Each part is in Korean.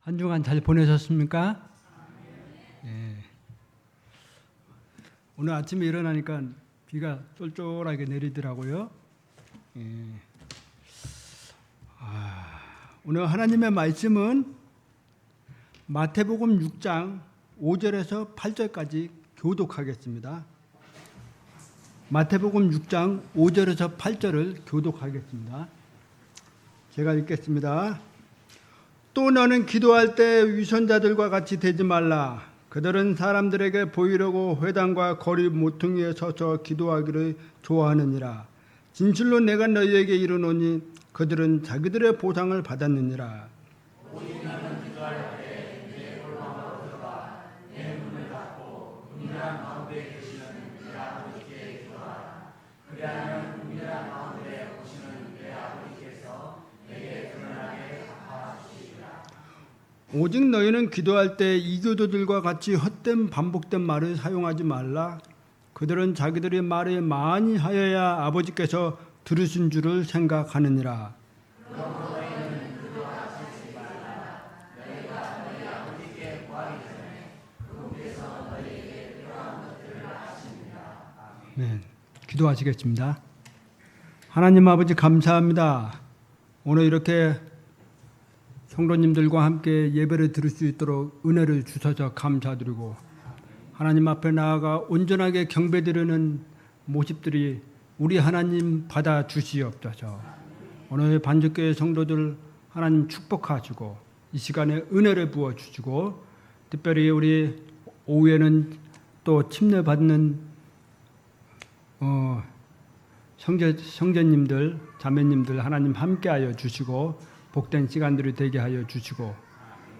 한 주간 잘 보내셨습니까? 예. 오늘 아침에 일어나니까 비가 쫄쫄하게 내리더라고요. 예. 오늘 하나님의 말씀은 마태복음 6장 5절에서 8절까지 교독하겠습니다. 마태복음 6장 5절에서 8절을 교독하겠습니다. 제가 읽겠습니다. 또 너는 기도할 때 위선자들과 같이 되지 말라. 그들은 사람들에게 보이려고 회당과 거리 모퉁이에 서서 기도하기를 좋아하느니라. 진실로 내가 너희에게 이르노니 그들은 자기들의 보상을 받았느니라. 오직 너희는 기도할 때 이교도들과 같이 헛된 반복된 말을 사용하지 말라. 그들은 자기들의 말을 많이 하여야 아버지께서 들으신 줄을 생각하느니라. 네, 기도하시겠습니다. 하나님 아버지 감사합니다. 오늘 이렇게 성도님들과 함께 예배를 드릴 수 있도록 은혜를 주셔서 감사드리고 하나님 앞에 나아가 온전하게 경배드리는 모습들이 우리 하나님 받아 주시옵소서. 오늘 반주교회 성도들 하나님 축복하시고 이 시간에 은혜를 부어주시고 특별히 우리 오후에는 또 침례받는 형제님들 자매님들 하나님 함께하여 주시고 복된 시간들이 되게 하여 주시고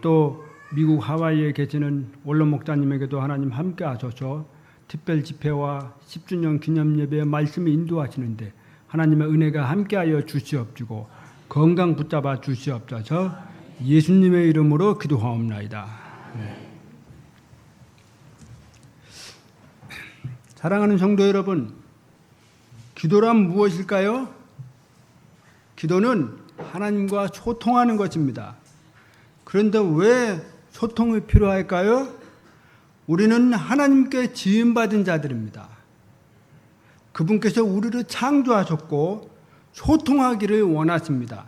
또 미국 하와이에 계시는 원로 목사님에게도 하나님 함께 하셔서 특별 집회와 10주년 기념 예배의 말씀을 인도하시는데 하나님의 은혜가 함께 하여 주시옵시고 건강 붙잡아 주시옵소서. 예수님의 이름으로 기도하옵나이다. 네. 사랑하는 성도 여러분, 기도란 무엇일까요? 기도는 하나님과 소통하는 것입니다. 그런데 왜 소통이 필요할까요? 우리는 하나님께 지음받은 자들입니다. 그분께서 우리를 창조하셨고 소통하기를 원하십니다.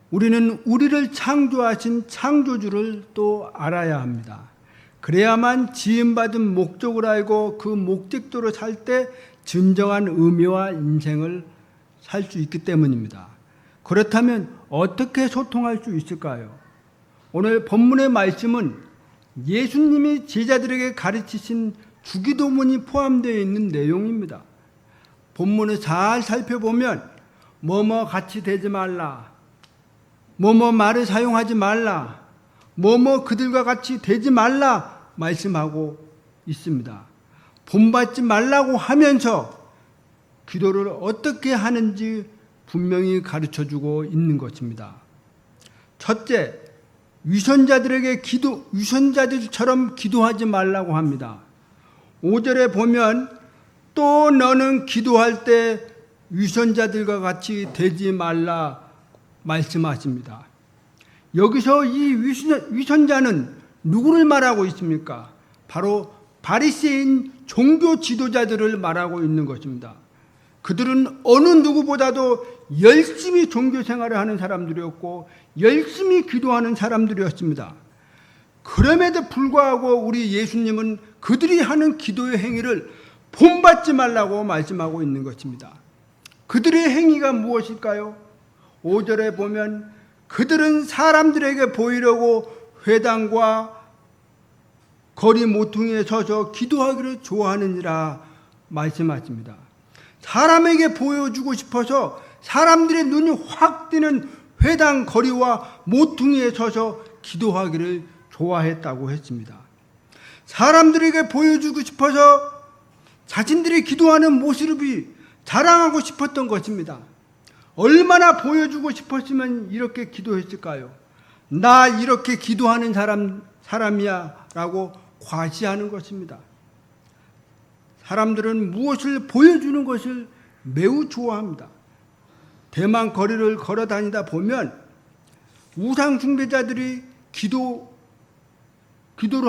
우리는 우리를 창조하신 창조주를 또 알아야 합니다. 그래야만 지음받은 목적을 알고 그 목적대로 살 때 진정한 의미와 인생을 살 수 있기 때문입니다. 그렇다면 어떻게 소통할 수 있을까요? 오늘 본문의 말씀은 예수님이 제자들에게 가르치신 주기도문이 포함되어 있는 내용입니다. 본문을 잘 살펴보면 뭐뭐 같이 되지 말라, 뭐뭐 말을 사용하지 말라, 뭐뭐 그들과 같이 되지 말라 말씀하고 있습니다. 본받지 말라고 하면서 기도를 어떻게 하는지 분명히 가르쳐주고 있는 것입니다. 첫째, 위선자들처럼 기도하지 말라고 합니다. 5절에 보면 또 너는 기도할 때 위선자들과 같이 되지 말라 말씀하십니다. 여기서 이 위선자는 누구를 말하고 있습니까? 바로 바리새인 종교 지도자들을 말하고 있는 것입니다. 그들은 어느 누구보다도 열심히 종교 생활을 하는 사람들이었고 열심히 기도하는 사람들이었습니다. 그럼에도 불구하고 우리 예수님은 그들이 하는 기도의 행위를 본받지 말라고 말씀하고 있는 것입니다. 그들의 행위가 무엇일까요? 5절에 보면 그들은 사람들에게 보이려고 회당과 거리 모퉁이에 서서 기도하기를 좋아하느니라 말씀하십니다. 사람에게 보여주고 싶어서 사람들의 눈이 확 띄는 회당 거리와 모퉁이에 서서 기도하기를 좋아했다고 했습니다. 사람들에게 보여주고 싶어서 자신들이 기도하는 모습이 자랑하고 싶었던 것입니다. 얼마나 보여주고 싶었으면 이렇게 기도했을까요? 나 이렇게 기도하는 사람이야 라고 과시하는 것입니다. 사람들은 무엇을 보여주는 것을 매우 좋아합니다. 대만 거리를 걸어 다니다 보면 우상 숭배자들이 기도를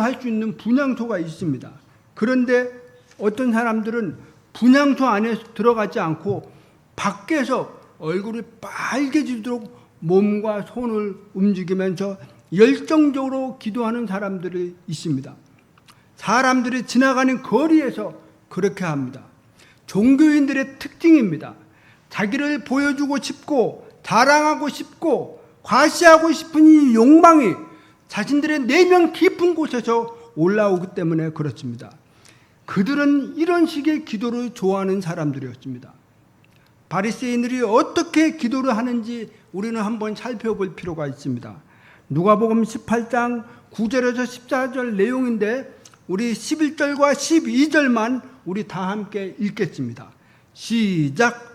할 수 있는 분향소가 있습니다. 그런데 어떤 사람들은 분향소 안에 들어가지 않고 밖에서 얼굴이 빨개지도록 몸과 손을 움직이면서 열정적으로 기도하는 사람들이 있습니다. 사람들이 지나가는 거리에서 그렇게 합니다. 종교인들의 특징입니다. 자기를 보여주고 싶고 자랑하고 싶고 과시하고 싶은 이 욕망이 자신들의 내면 깊은 곳에서 올라오기 때문에 그렇습니다. 그들은 이런 식의 기도를 좋아하는 사람들이었습니다. 바리새인들이 어떻게 기도를 하는지 우리는 한번 살펴볼 필요가 있습니다. 누가복음 18장 9절에서 14절 내용인데 우리 11절과 12절만 우리 다 함께 읽겠습니다. 시작.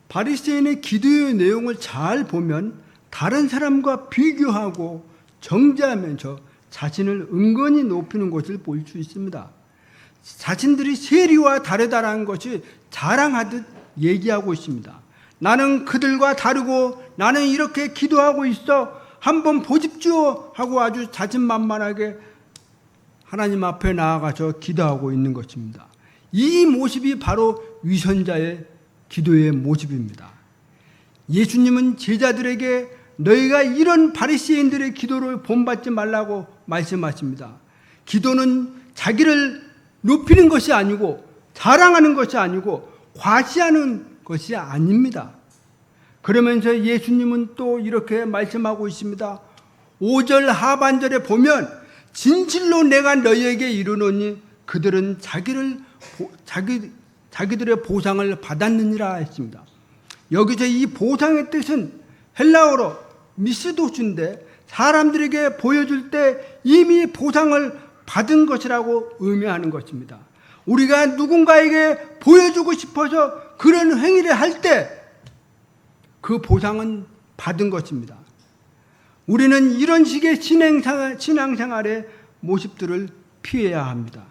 바리새인의 기도의 내용을 잘 보면 다른 사람과 비교하고 정죄하면서 자신을 은근히 높이는 것을 볼 수 있습니다. 자신들이 세리와 다르다라는 것이 자랑하듯 얘기하고 있습니다. 나는 그들과 다르고 나는 이렇게 기도하고 있어 한번 보십시오 하고 아주 자신만만하게 하나님 앞에 나아가서 기도하고 있는 것입니다. 이 모습이 바로 위선자의 기도의 모습입니다. 예수님은 제자들에게 너희가 이런 바리새인들의 기도를 본받지 말라고 말씀하십니다. 기도는 자기를 높이는 것이 아니고 자랑하는 것이 아니고 과시하는 것이 아닙니다. 그러면서 예수님은 또 이렇게 말씀하고 있습니다. 5절 하반절에 보면 진실로 내가 너희에게 이르노니 그들은 자기들의 보상을 받았느니라 했습니다. 여기서 이 보상의 뜻은 헬라어로 미스도스인데 사람들에게 보여줄 때 이미 보상을 받은 것이라고 의미하는 것입니다. 우리가 누군가에게 보여주고 싶어서 그런 행위를 할 때 그 보상은 받은 것입니다. 우리는 이런 식의 신앙생활의 모습들을 피해야 합니다.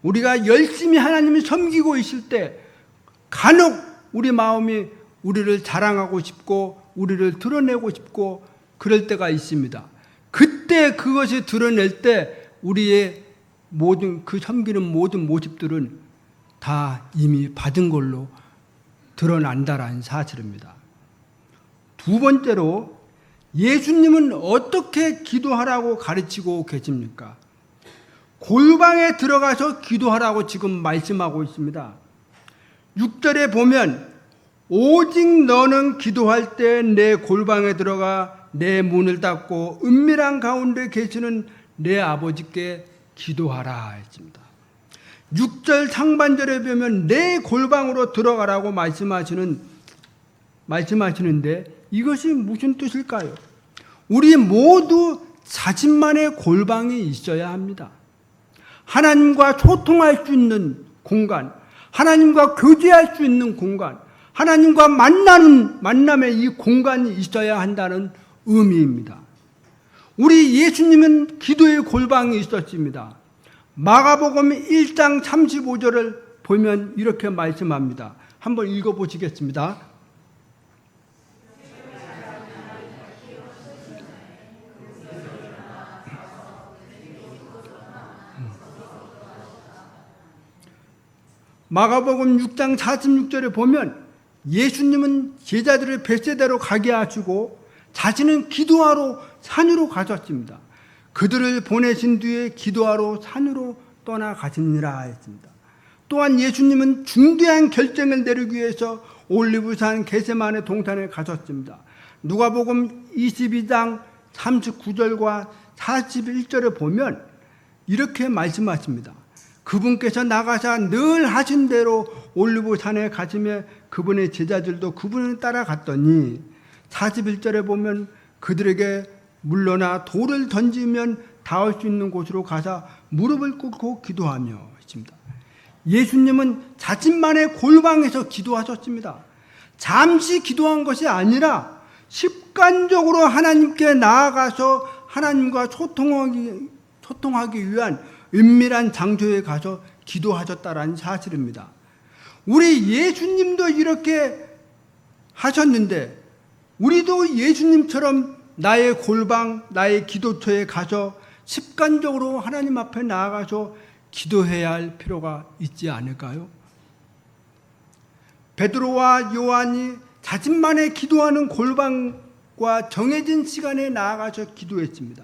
우리가 열심히 하나님을 섬기고 있을 때 간혹 우리 마음이 우리를 자랑하고 싶고 우리를 드러내고 싶고 그럴 때가 있습니다. 그때 그것을 드러낼 때 우리의 모든 그 섬기는 모든 모습들은 다 이미 받은 걸로 드러난다라는 사실입니다. 두 번째로 예수님은 어떻게 기도하라고 가르치고 계십니까? 골방에 들어가서 기도하라고 지금 말씀하고 있습니다. 6절에 보면 오직 너는 기도할 때 내 골방에 들어가 내 문을 닫고 은밀한 가운데 계시는 내 아버지께 기도하라 했습니다. 6절 상반절에 보면 내 골방으로 들어가라고 말씀하시는데 이것이 무슨 뜻일까요? 우리 모두 자신만의 골방이 있어야 합니다. 하나님과 소통할 수 있는 공간, 하나님과 교제할 수 있는 공간, 하나님과 만남의 이 공간이 있어야 한다는 의미입니다. 우리 예수님은 기도의 골방이 있었습니다. 마가복음 1장 35절을 보면 이렇게 말씀합니다. 한번 읽어보시겠습니다. 마가복음 6장 46절에 보면 예수님은 제자들을 벳세다로 가게 하시고 자신은 기도하러 산으로 가셨습니다. 그들을 보내신 뒤에 기도하러 산으로 떠나가시니라 했습니다. 또한 예수님은 중대한 결정을 내리기 위해서 올리브산 게세마네 동산에 가셨습니다. 누가복음 22장 39절과 41절에 보면 이렇게 말씀하십니다. 그분께서 나가사 늘 하신 대로 올리브산에 가시며 그분의 제자들도 그분을 따라갔더니 41절에 보면 그들에게 물러나 돌을 던지면 닿을 수 있는 곳으로 가사 무릎을 꿇고 기도하며 있습니다. 예수님은 자신만의 골방에서 기도하셨습니다. 잠시 기도한 것이 아니라 습관적으로 하나님께 나아가서 하나님과 소통하기 위한 은밀한 장소에 가서 기도하셨다라는 사실입니다. 우리 예수님도 이렇게 하셨는데 우리도 예수님처럼 나의 골방, 나의 기도처에 가서 습관적으로 하나님 앞에 나아가서 기도해야 할 필요가 있지 않을까요? 베드로와 요한이 자신만의 기도하는 골방과 정해진 시간에 나아가서 기도했습니다.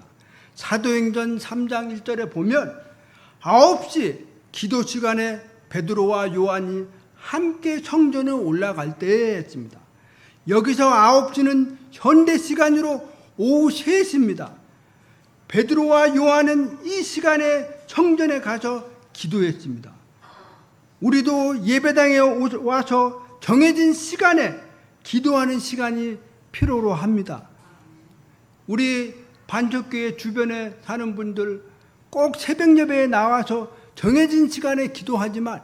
사도행전 3장 1절에 보면 9시 기도 시간에 베드로와 요한이 함께 성전에 올라갈 때에 했습니다. 여기서 9시는 현대 시간으로 오후 3시입니다. 베드로와 요한은 이 시간에 성전에 가서 기도했습니다. 우리도 예배당에 와서 정해진 시간에 기도하는 시간이 필요로 합니다. 우리 반석교회 주변에 사는 분들 꼭 새벽 예배에 나와서 정해진 시간에 기도하지만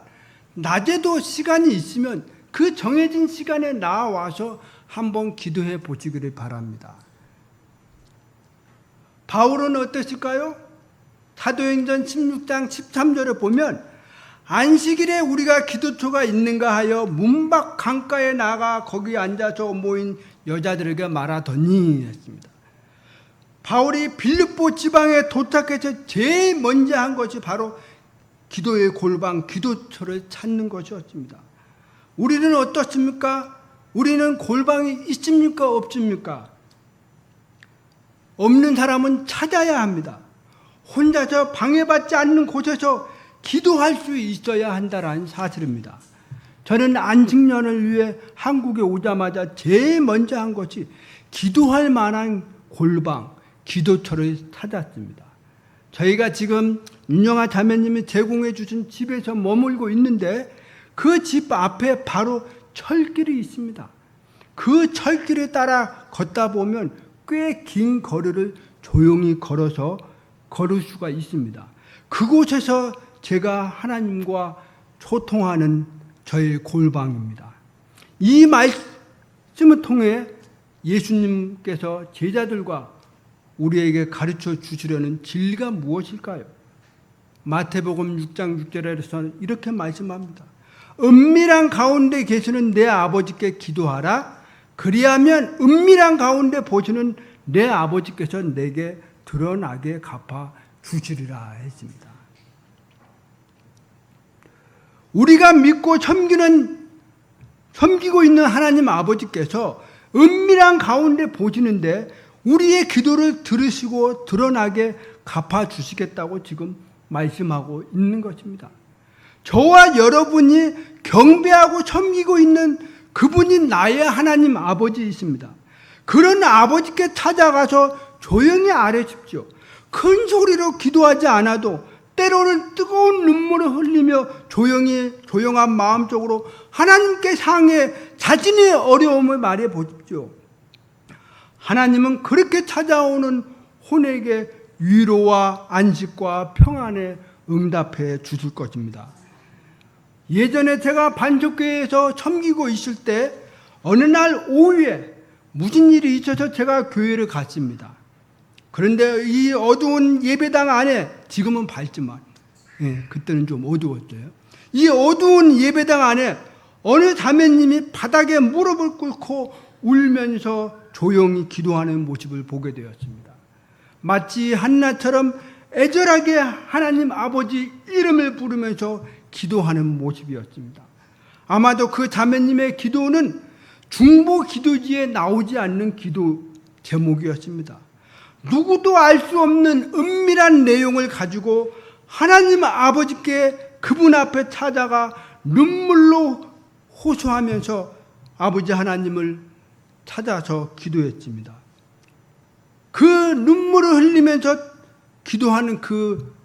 낮에도 시간이 있으면 그 정해진 시간에 나와서 한번 기도해 보시기를 바랍니다. 바울은 어땠을까요? 사도행전 16장 13절에 보면 안식일에 우리가 기도처가 있는가 하여 문밖 강가에 나가 거기 앉아서 모인 여자들에게 말하더니 했습니다. 바울이 빌립보 지방에 도착해서 제일 먼저 한 것이 바로 기도의 골방, 기도처를 찾는 것이었습니다. 우리는 어떻습니까? 우리는 골방이 있습니까? 없습니까? 없는 사람은 찾아야 합니다. 혼자서 방해받지 않는 곳에서 기도할 수 있어야 한다는 사실입니다. 저는 안식년을 위해 한국에 오자마자 제일 먼저 한 것이 기도할 만한 골방, 기도처를 찾았습니다. 저희가 지금 윤영아 자매님이 제공해 주신 집에서 머물고 있는데 그 집 앞에 바로 철길이 있습니다. 그 철길에 따라 걷다 보면 꽤 긴 거리를 조용히 걸어서 걸을 수가 있습니다. 그곳에서 제가 하나님과 소통하는 저의 골방입니다. 이 말씀을 통해 예수님께서 제자들과 우리에게 가르쳐 주시려는 진리가 무엇일까요? 마태복음 6장 6절에서 이렇게 말씀합니다. 은밀한 가운데 계시는 내 아버지께 기도하라. 그리하면 은밀한 가운데 보시는 내 아버지께서 내게 드러나게 갚아 주시리라 했습니다. 우리가 믿고 섬기고 있는 하나님 아버지께서 은밀한 가운데 보시는데 우리의 기도를 들으시고 드러나게 갚아 주시겠다고 지금 말씀하고 있는 것입니다. 저와 여러분이 경배하고 섬기고 있는 그분이 나의 하나님 아버지이십니다. 그런 아버지께 찾아가서 조용히 아뢰십시오. 큰 소리로 기도하지 않아도 때로는 뜨거운 눈물을 흘리며 조용한 마음적으로 하나님께 향해 자신의 어려움을 말해 보십시오. 하나님은 그렇게 찾아오는 혼에게 위로와 안식과 평안에 응답해 주실 것입니다. 예전에 제가 반석교회에서 섬기고 있을 때 어느 날 오후에 무슨 일이 있어서 제가 교회를 갔습니다. 그런데 이 어두운 예배당 안에 지금은 밝지만 그때는 좀 어두웠어요. 이 어두운 예배당 안에 어느 자매님이 바닥에 무릎을 꿇고 울면서 조용히 기도하는 모습을 보게 되었습니다. 마치 한나처럼 애절하게 하나님 아버지 이름을 부르면서 기도하는 모습이었습니다. 아마도 그 자매님의 기도는 중보 기도지에 나오지 않는 기도 제목이었습니다. 누구도 알 수 없는 은밀한 내용을 가지고 하나님 아버지께 그분 앞에 찾아가 눈물로 호소하면서 아버지 하나님을 찾아서 기도했습니다. 그 눈물을 흘리면서 기도하는 그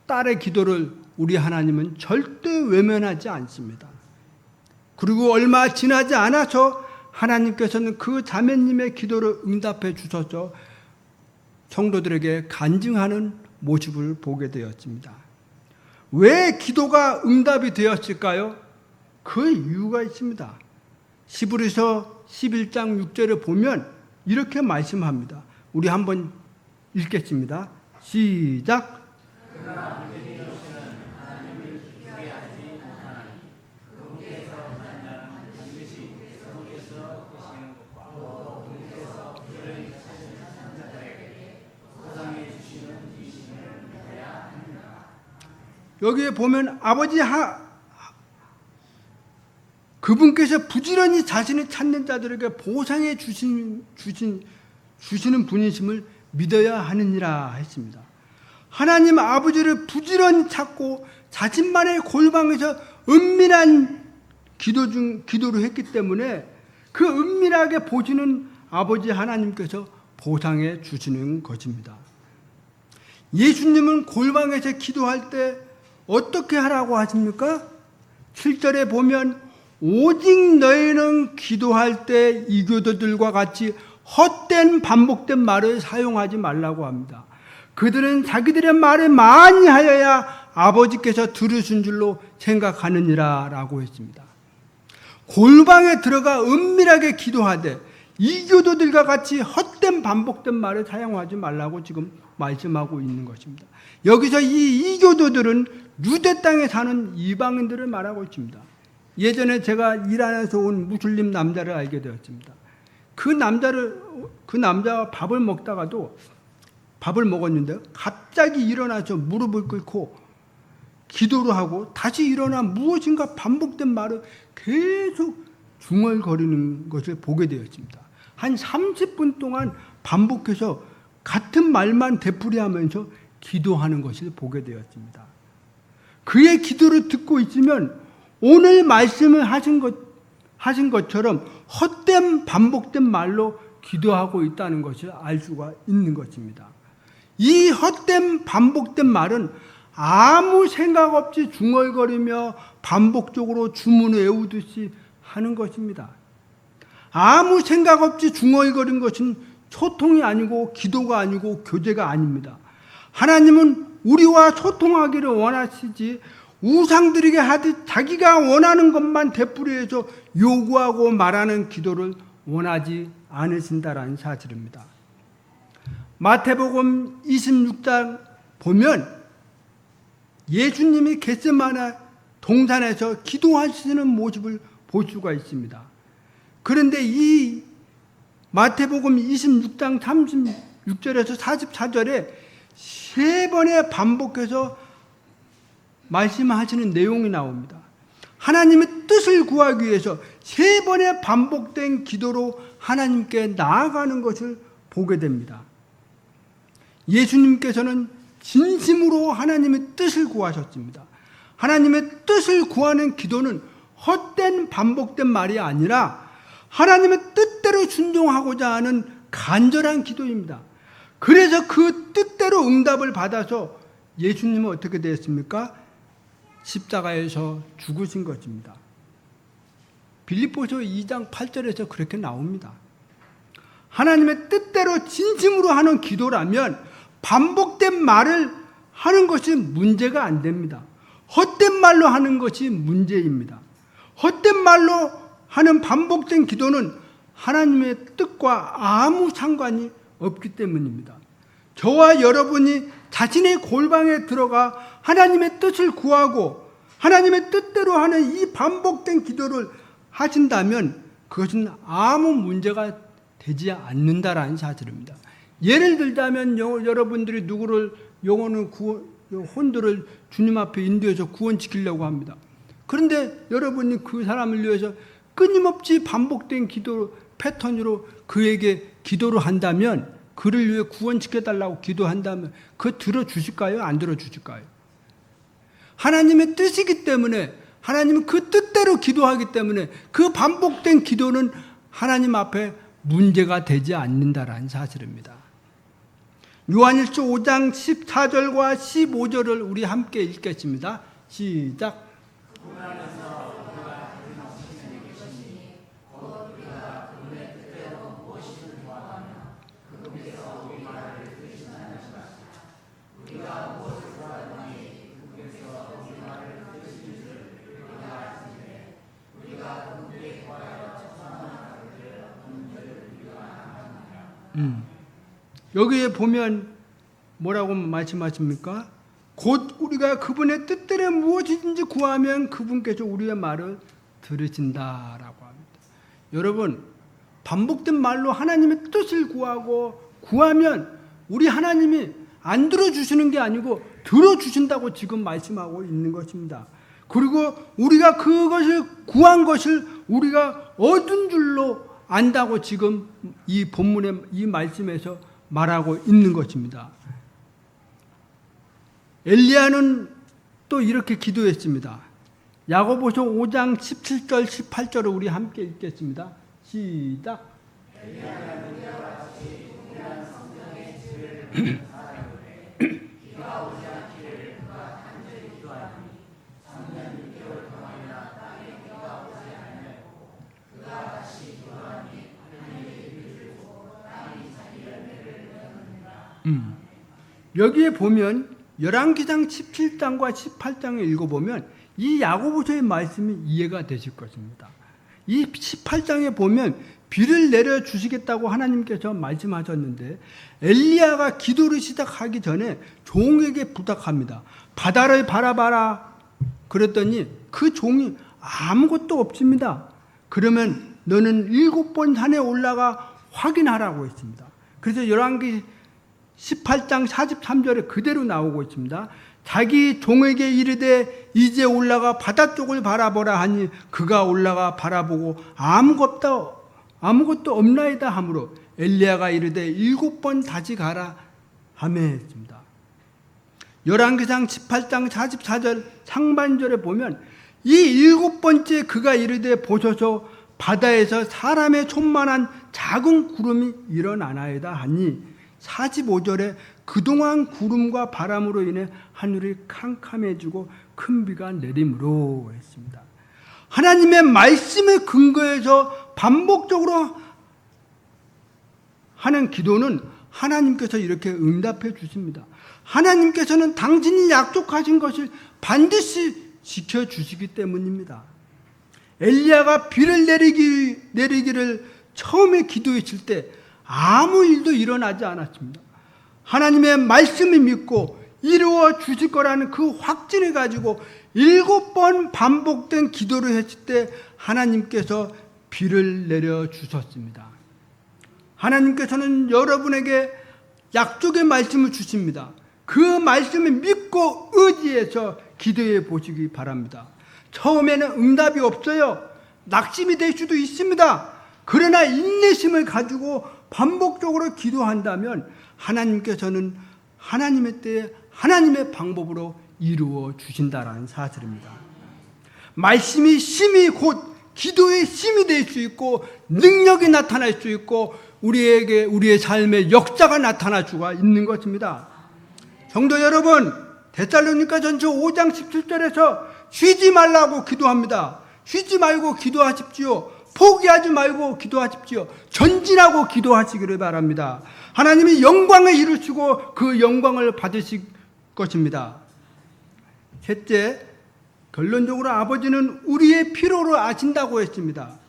딸의 기도를 우리 하나님은 절대 외면하지 않습니다. 그리고 얼마 지나지 않아서 하나님께서는 그 자매님의 기도를 응답해 주셔서 성도들에게 간증하는 모습을 보게 되었습니다. 왜 기도가 응답이 되었을까요? 그 이유가 있습니다. 히브리서 11장 6절에 보면 이렇게 말씀합니다. 우리 한번 읽겠습니다. 시작. 여기에 보면 그분께서 부지런히 자신이 찾는 자들에게 보상해 주시는 분이심을 믿어야 하느니라 했습니다. 하나님 아버지를 부지런히 찾고 자신만의 골방에서 은밀한 기도를 했기 때문에 그 은밀하게 보시는 아버지 하나님께서 보상해 주시는 것입니다. 예수님은 골방에서 기도할 때 어떻게 하라고 하십니까? 7절에 보면 오직 너희는 기도할 때 이교도들과 같이 헛된 반복된 말을 사용하지 말라고 합니다. 그들은 자기들의 말을 많이 하여야 아버지께서 들으신 줄로 생각하느니라 라고 했습니다. 골방에 들어가 은밀하게 기도하되 이교도들과 같이 헛된 반복된 말을 사용하지 말라고 지금 말씀하고 있는 것입니다. 여기서 이 이교도들은 유대 땅에 사는 이방인들을 말하고 있습니다. 예전에 제가 이란에서 온 무슬림 남자를 알게 되었습니다. 그 남자와 밥을 먹었는데 갑자기 일어나서 무릎을 꿇고 기도를 하고 다시 일어나 무엇인가 반복된 말을 계속 중얼거리는 것을 보게 되었습니다. 한 30분 동안 반복해서 같은 말만 되풀이하면서 기도하는 것을 보게 되었습니다. 그의 기도를 듣고 있으면 오늘 말씀을 하신 것처럼 헛된 반복된 말로 기도하고 있다는 것을 알 수가 있는 것입니다. 이 헛된 반복된 말은 아무 생각 없이 중얼거리며 반복적으로 주문을 외우듯이 하는 것입니다. 아무 생각 없이 중얼거린 것은 소통이 아니고 기도가 아니고 교제가 아닙니다. 하나님은 우리와 소통하기를 원하시지 우상들에게 하듯 자기가 원하는 것만 되풀이해서 요구하고 말하는 기도를 원하지 않으신다라는 사실입니다. 마태복음 26장 보면 예수님이 겟세마네 동산에서 기도하시는 모습을 볼 수가 있습니다. 그런데 이 마태복음 26장 36절에서 44절에 세 번에 반복해서 말씀하시는 내용이 나옵니다. 하나님의 뜻을 구하기 위해서 세 번의 반복된 기도로 하나님께 나아가는 것을 보게 됩니다. 예수님께서는 진심으로 하나님의 뜻을 구하셨습니다. 하나님의 뜻을 구하는 기도는 헛된 반복된 말이 아니라 하나님의 뜻대로 순종하고자 하는 간절한 기도입니다. 그래서 그 뜻대로 응답을 받아서 예수님은 어떻게 되었습니까? 십자가에서 죽으신 것입니다. 빌립보서 2장 8절에서 그렇게 나옵니다. 하나님의 뜻대로 진심으로 하는 기도라면 반복된 말을 하는 것이 문제가 안 됩니다. 헛된 말로 하는 것이 문제입니다. 헛된 말로 하는 반복된 기도는 하나님의 뜻과 아무 상관이 없기 때문입니다. 저와 여러분이 자신의 골방에 들어가 하나님의 뜻을 구하고 하나님의 뜻대로 하는 이 반복된 기도를 하신다면 그것은 아무 문제가 되지 않는다라는 사실입니다. 예를 들자면 여러분들이 누구를 영혼을 혼들을 주님 앞에 인도해서 구원시키려고 합니다. 그런데 여러분이 그 사람을 위해서 끊임없이 반복된 기도 패턴으로 그에게 기도를 한다면, 그를 위해 구원시켜달라고 기도한다면 그거 들어주실까요? 안 들어주실까요? 하나님의 뜻이기 때문에, 하나님은 그 뜻대로 기도하기 때문에 그 반복된 기도는 하나님 앞에 문제가 되지 않는다라는 사실입니다. 요한일서 5장 14절과 15절을 우리 함께 읽겠습니다. 시작. 여기에 보면 뭐라고 말씀하십니까? 곧 우리가 그분의 뜻대로 무엇이든지 구하면 그분께서 우리의 말을 들으신다라고 합니다. 여러분, 반복된 말로 하나님의 뜻을 구하면 우리 하나님이 안 들어주시는 게 아니고 들어주신다고 지금 말씀하고 있는 것입니다. 그리고 우리가 그것을 구한 것을 우리가 얻은 줄로 안다고 지금 이 본문의 이 말씀에서 말하고 있는 것입니다. 엘리야는 또 이렇게 기도했습니다. 야고보서 5장 17절 18절을 우리 함께 읽겠습니다. 시작. 여기에 보면 열왕기상 17장과 18장을 읽어보면 이 야고보서의 말씀이 이해가 되실 것입니다. 이 18장에 보면 비를 내려주시겠다고 하나님께서 말씀하셨는데 엘리야가 기도를 시작하기 전에 종에게 부탁합니다. 바다를 바라봐라. 그랬더니 그 종이 아무것도 없습니다. 그러면 너는 7번 산에 올라가 확인하라고 했습니다. 그래서 열왕기 18장 43절에 그대로 나오고 있습니다. 자기 종에게 이르되 이제 올라가 바다 쪽을 바라보라 하니 그가 올라가 바라보고 아무것도 없나이다 하므로 엘리야가 이르되 7번 다시 가라 하매 했습니다. 열왕기상 18장 44절 상반절에 보면 이 7번째 그가 이르되 보소서 바다에서 사람의 손만한 작은 구름이 일어나나이다 하니 45절에 그동안 구름과 바람으로 인해 하늘이 캄캄해지고 큰 비가 내림으로 했습니다. 하나님의 말씀에 근거해서 반복적으로 하는 기도는 하나님께서 이렇게 응답해 주십니다. 하나님께서는 당신이 약속하신 것을 반드시 지켜주시기 때문입니다. 엘리야가 비를 내리기를 처음에 기도했을 때 아무 일도 일어나지 않았습니다. 하나님의 말씀을 믿고 이루어 주실 거라는 그 확신을 가지고 7번 반복된 기도를 했을 때 하나님께서 비를 내려 주셨습니다. 하나님께서는 여러분에게 약속의 말씀을 주십니다. 그 말씀을 믿고 의지해서 기도해 보시기 바랍니다. 처음에는 응답이 없어요. 낙심이 될 수도 있습니다. 그러나 인내심을 가지고 반복적으로 기도한다면 하나님께서는 하나님의 때에 하나님의 방법으로 이루어 주신다라는 사실입니다. 말씀이 심히 곧 기도의 힘이 될 수 있고 능력이 나타날 수 있고 우리에게 우리의 삶의 역사가 나타날 수가 있는 것입니다. 성도 여러분, 데살로니가전서 5장 17절에서 쉬지 말라고 기도합니다. 쉬지 말고 기도하십시오. 포기하지 말고 기도하십시오. 전진하고 기도하시기를 바랍니다. 하나님이 영광을 이루시고 그 영광을 받으실 것입니다. 셋째, 결론적으로 아버지는 우리의 필요를 아신다고 했습니다.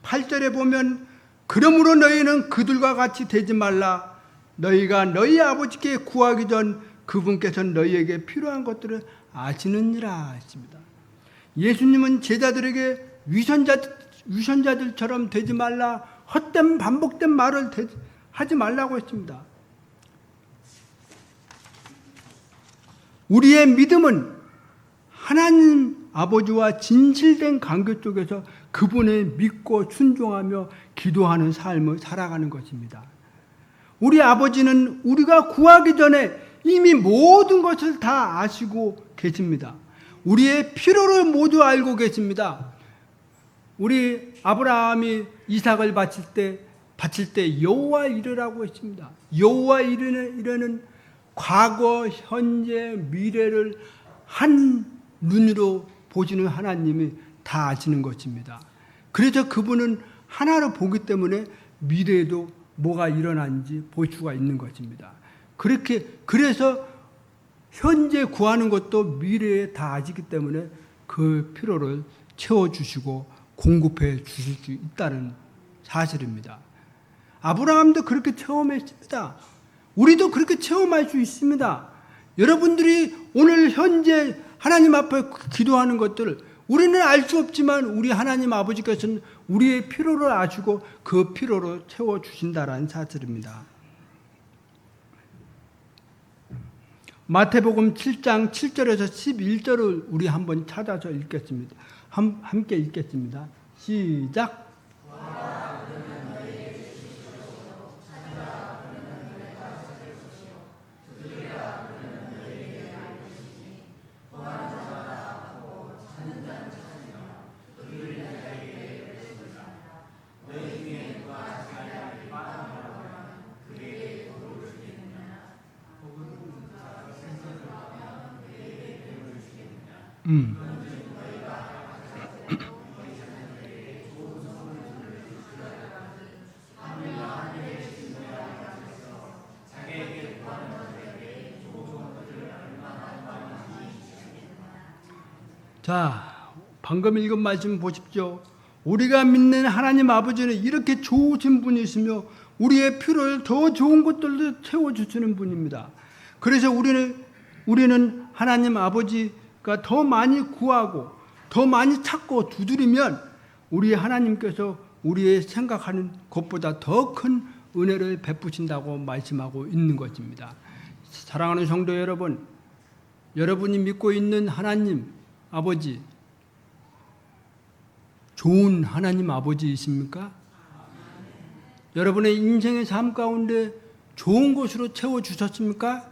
8절에 보면 그러므로 너희는 그들과 같이 되지 말라. 너희가 너희 아버지께 구하기 전 그분께서는 너희에게 필요한 것들을 아시느니라 했습니다. 예수님은 제자들에게 위선자들처럼 되지 말라, 헛된 반복된 말을 하지 말라고 했습니다. 우리의 믿음은 하나님 아버지와 진실된 관계 속에서 그분을 믿고 순종하며 기도하는 삶을 살아가는 것입니다. 우리 아버지는 우리가 구하기 전에 이미 모든 것을 다 아시고 계십니다. 우리의 필요를 모두 알고 계십니다. 우리 아브라함이 이삭을 바칠 때 여호와 이르라고 했습니다. 여호와 이르는 과거, 현재, 미래를 한 눈으로 보시는 하나님이 다 아시는 것입니다. 그래서 그분은 하나로 보기 때문에 미래에도 뭐가 일어나는지 볼 수가 있는 것입니다. 그래서 현재 구하는 것도 미래에 다 아시기 때문에 그 필요를 채워주시고 공급해 주실 수 있다는 사실입니다. 아브라함도 그렇게 체험했습니다. 우리도 그렇게 체험할 수 있습니다. 여러분들이 오늘 현재 하나님 앞에 기도하는 것들 우리는 알 수 없지만 우리 하나님 아버지께서는 우리의 필요를 아시고 그 필요로 채워주신다라는 사실입니다. 마태복음 7장 7절에서 11절을 우리 한번 찾아서 읽겠습니다. 함께 읽겠습니다. 시작. 자, 방금 읽은 말씀 보십시오. 우리가 믿는 하나님 아버지는 이렇게 좋으신 분이시며 우리의 필요를 더 좋은 것들도 채워주시는 분입니다. 그래서 우리는 하나님 아버지가 더 많이 구하고 더 많이 찾고 두드리면 우리 하나님께서 우리의 생각하는 것보다 더 큰 은혜를 베푸신다고 말씀하고 있는 것입니다. 사랑하는 성도 여러분, 여러분이 믿고 있는 하나님 아버지, 좋은 하나님 아버지이십니까? 여러분의 인생의 삶 가운데 좋은 것으로 채워주셨습니까?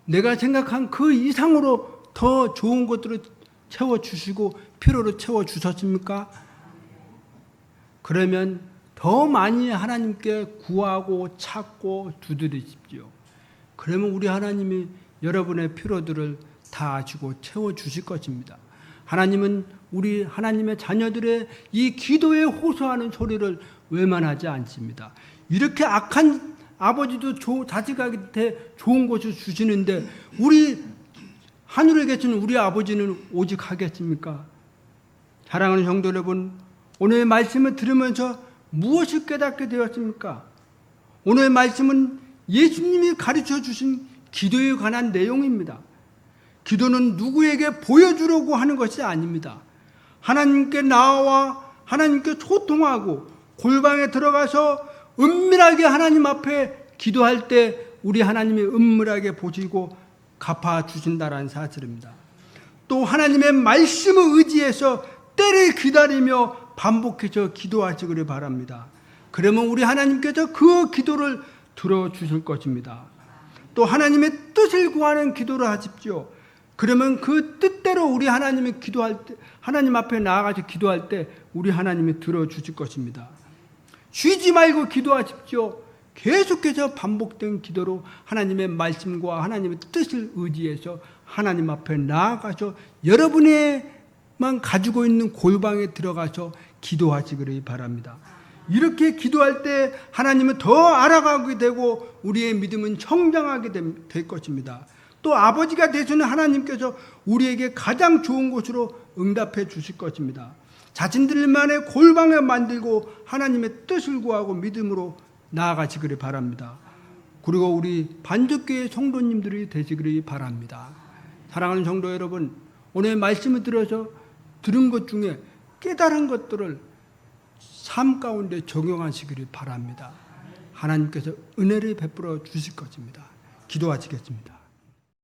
내가 생각한 그 이상으로 더 좋은 것들을 채워주시고 필요로 채워주셨습니까? 그러면 더 많이 하나님께 구하고 찾고 두드리십시오. 그러면 우리 하나님이 여러분의 필요들을 다 아시고 채워주실 것입니다. 하나님은 우리 하나님의 자녀들의 이 기도에 호소하는 소리를 외면하지 않습니다. 이렇게 악한 아버지도 자식에게 좋은 것을 주시는데 우리 하늘에 계시는 우리 아버지는 오직 하겠습니까? 사랑하는 성도 여러분, 오늘의 말씀을 들으면서 무엇을 깨닫게 되었습니까? 오늘의 말씀은 예수님이 가르쳐 주신 기도에 관한 내용입니다. 기도는 누구에게 보여주려고 하는 것이 아닙니다. 하나님께 나와 하나님께 소통하고 골방에 들어가서 은밀하게 하나님 앞에 기도할 때 우리 하나님이 은밀하게 보시고 갚아주신다라는 사실입니다. 또 하나님의 말씀을 의지해서 때를 기다리며 반복해서 기도하시기를 바랍니다. 그러면 우리 하나님께서 그 기도를 들어주실 것입니다. 또 하나님의 뜻을 구하는 기도를 하십시오. 그러면 그 뜻대로 우리 하나님이 기도할 때, 하나님 앞에 나아가서 기도할 때 우리 하나님이 들어주실 것입니다. 쉬지 말고 기도하십시오. 계속해서 반복된 기도로 하나님의 말씀과 하나님의 뜻을 의지해서 하나님 앞에 나아가서 여러분의만 가지고 있는 골방에 들어가서 기도하시기를 바랍니다. 이렇게 기도할 때 하나님은 더 알아가게 되고 우리의 믿음은 성장하게 될 것입니다. 또 아버지가 되시는 하나님께서 우리에게 가장 좋은 것으로 응답해 주실 것입니다. 자신들만의 골방을 만들고 하나님의 뜻을 구하고 믿음으로 나아가시기를 바랍니다. 그리고 우리 반석교회 성도님들이 되시기를 바랍니다. 사랑하는 성도 여러분, 오늘 말씀을 들어서 들은 것 중에 깨달은 것들을 삶 가운데 적용하시기를 바랍니다. 하나님께서 은혜를 베풀어 주실 것입니다. 기도하시겠습니다.